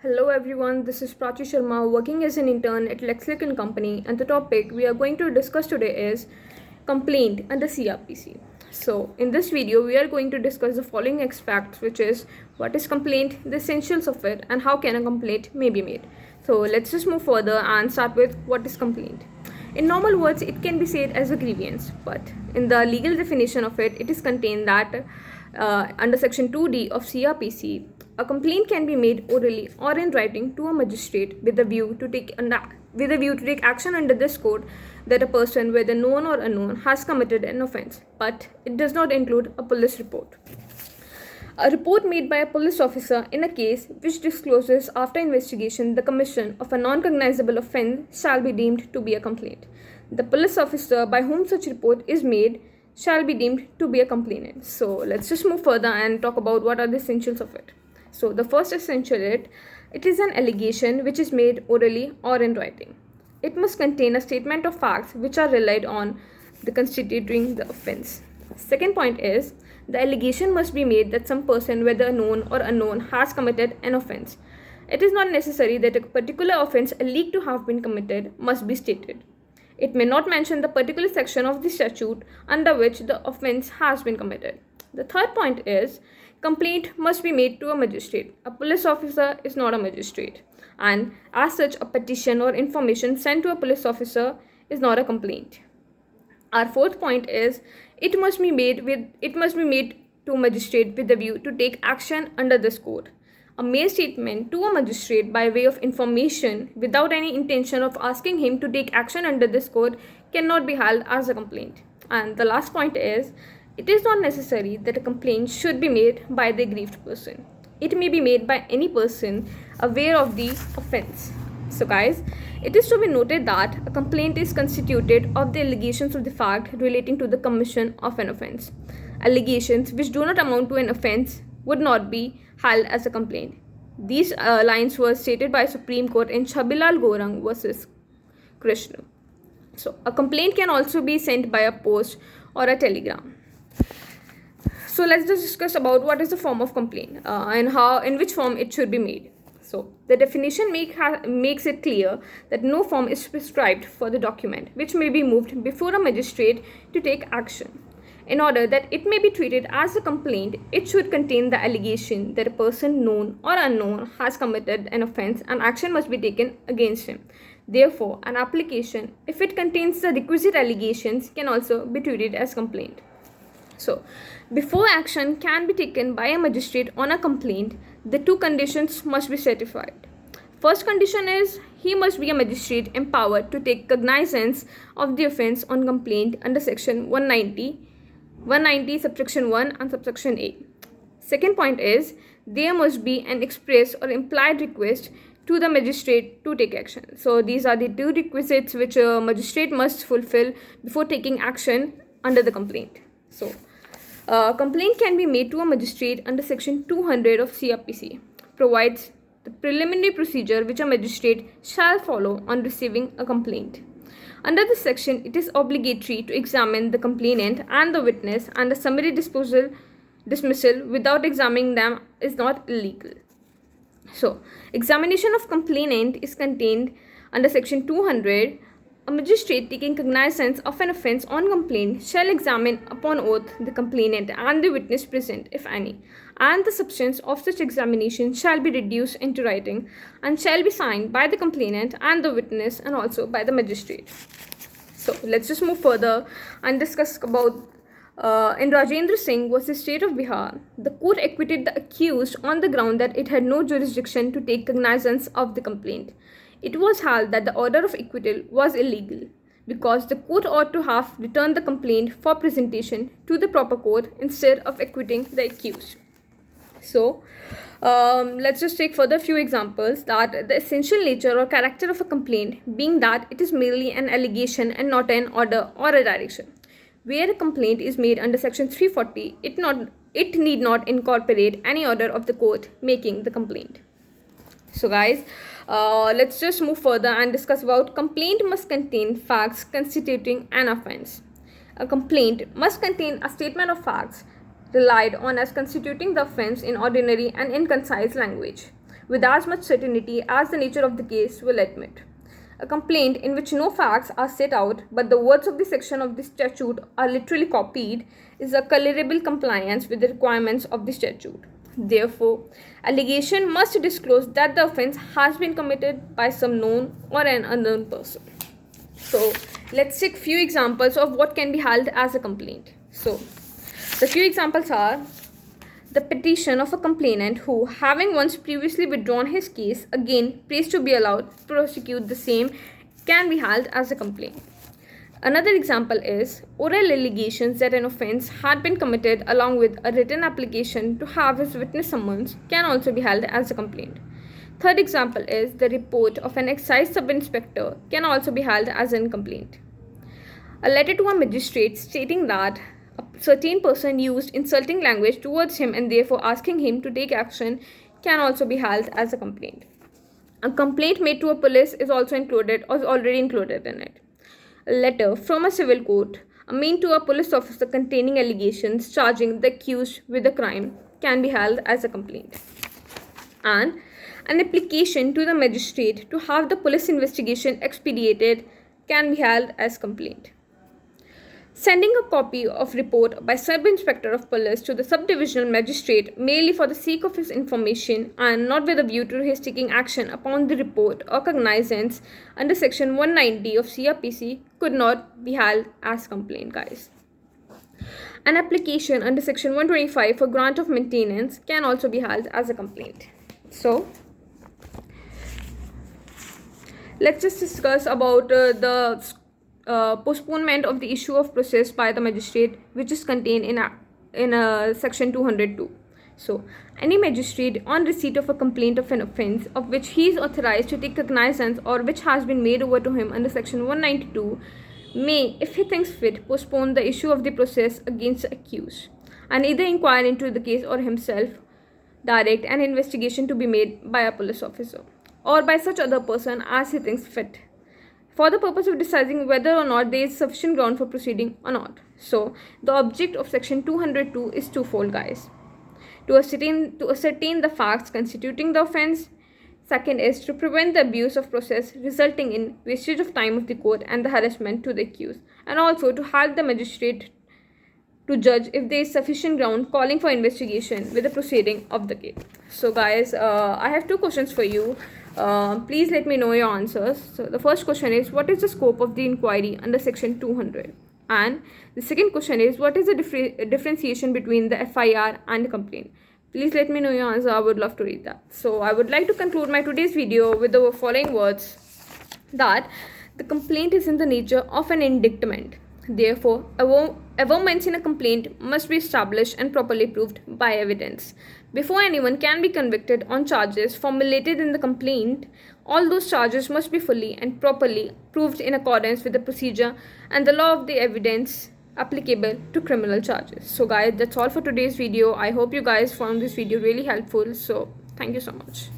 Hello everyone, this is Prachi Sharma working as an intern at Lexlic & Company, and the topic we are going to discuss today is complaint under CRPC. So in this video we are going to discuss the following aspects, which is what is complaint, the essentials of it, and how can a complaint may be made. So let's just move further and start with what is complaint. In normal words, it can be said as a grievance, but in the legal definition of it, it is contained that under section 2D of CRPC, a complaint can be made orally or in writing to a magistrate with a view to take action under this code that a person, whether known or unknown, has committed an offence, but it does not include a police report. A report made by a police officer in a case which discloses after investigation the commission of a non-cognizable offence shall be deemed to be a complaint. The police officer by whom such report is made shall be deemed to be a complainant. So let's just move further and talk about what are the essentials of it. So the first essential it is an allegation which is made orally or in writing. It must contain a statement of facts which are relied on the constituting the offence. Second point is the allegation must be made that some person, whether known or unknown, has committed an offence. It is not necessary that a particular offence alleged to have been committed must be stated. It may not mention the particular section of the statute under which the offence has been committed. The third point is complaint must be made to a magistrate. A police officer is not a magistrate, and as such a petition or information sent to a police officer is not a complaint. Our fourth point is it must be made to a magistrate with the view to take action under this code. A mere statement to a magistrate by way of information without any intention of asking him to take action under this code cannot be held as a complaint. And the last point is it is not necessary that a complaint should be made by the aggrieved person. It may be made by any person aware of the offence. So guys, it is to be noted that a complaint is constituted of the allegations of the fact relating to the commission of an offence. Allegations which do not amount to an offence would not be held as a complaint. These lines were stated by Supreme Court in Chabilal Gorang versus Krishna. So a complaint can also be sent by a post or a telegram. So let's just discuss about what is the form of complaint and in which form it should be made. So the definition makes it clear that no form is prescribed for the document which may be moved before a magistrate to take action. In order that it may be treated as a complaint, it should contain the allegation that a person known or unknown has committed an offence and action must be taken against him. Therefore, an application, if it contains the requisite allegations, can also be treated as complaint. So, before action can be taken by a magistrate on a complaint, the two conditions must be satisfied. First condition is he must be a magistrate empowered to take cognizance of the offence on complaint under section 190 subsection 1 and subsection A. Second point is there must be an express or implied request to the magistrate to take action. So these are the two requisites which a magistrate must fulfill before taking action under the complaint. So complaint can be made to a magistrate under section 200 of CRPC, provides the preliminary procedure which a magistrate shall follow on receiving a complaint. Under this section, it is obligatory to examine the complainant and the witness, and the summary dismissal without examining them is not illegal. So, examination of complainant is contained under section 200. A magistrate taking cognizance of an offence on complaint shall examine upon oath the complainant and the witness present, if any, and the substance of such examination shall be reduced into writing and shall be signed by the complainant and the witness and also by the magistrate. So let's just move further and discuss about in Rajendra Singh versus State of Bihar, the court acquitted the accused on the ground that it had no jurisdiction to take cognizance of the complaint. It was held that the order of acquittal was illegal because the court ought to have returned the complaint for presentation to the proper court instead of acquitting the accused. So, let's just take further few examples that the essential nature or character of a complaint being that it is merely an allegation and not an order or a direction. Where a complaint is made under section 340, it need not incorporate any order of the court making the complaint. So guys, let's just move further and discuss about complaint must contain facts constituting an offence. A complaint must contain a statement of facts relied on as constituting the offence in ordinary and in concise language. with as much certainty as the nature of the case will admit. A complaint in which no facts are set out but the words of the section of the statute are literally copied is a colorable compliance with the requirements of the statute. Therefore, allegation must disclose that the offence has been committed by some known or an unknown person. So, let's take few examples of what can be held as a complaint. So, the few examples are the petition of a complainant who, having once previously withdrawn his case, again prays to be allowed to prosecute the same, can be held as a complaint. Another example is oral allegations that an offence had been committed along with a written application to have his witness summoned can also be held as a complaint. Third example is the report of an excise sub-inspector can also be held as a complaint. A letter to a magistrate stating that a certain person used insulting language towards him and therefore asking him to take action can also be held as a complaint. A complaint made to a police is also included or is already included in it. A letter from a civil court, made to a police officer containing allegations charging the accused with a crime can be held as a complaint. And an application to the magistrate to have the police investigation expedited can be held as complaint. Sending a copy of report by sub-inspector of police to the subdivisional magistrate merely for the sake of his information and not with a view to his taking action upon the report or cognizance under section 190 of CRPC could not be held as complaint, guys. An application under section 125 for grant of maintenance can also be held as a complaint. So, let's just discuss about the postponement of the issue of process by the magistrate, which is contained in section 202. So, any magistrate on receipt of a complaint of an offence of which he is authorized to take cognizance or which has been made over to him under section 192 may, if he thinks fit, postpone the issue of the process against the accused and either inquire into the case or himself direct an investigation to be made by a police officer or by such other person as he thinks fit, for the purpose of deciding whether or not there is sufficient ground for proceeding or not. So, the object of section 202 is twofold, guys. To ascertain the facts constituting the offence. Second is to prevent the abuse of process resulting in wastage of time of the court and the harassment to the accused. And also to help the magistrate to judge if there is sufficient ground calling for investigation with the proceeding of the case. So, guys, I have two questions for you. Please let me know your answers. So the first question is, what is the scope of the inquiry under section 200? And the second question is, what is the differentiation between the FIR and the complaint? Please let me know your answer. I would love to read that. So I would like to conclude my today's video with the following words, that the complaint is in the nature of an indictment. Therefore, averments in a complaint must be established and properly proved by evidence. Before anyone can be convicted on charges formulated in the complaint, all those charges must be fully and properly proved in accordance with the procedure and the law of the evidence applicable to criminal charges. So guys, that's all for today's video. I hope you guys found this video really helpful. So thank you so much.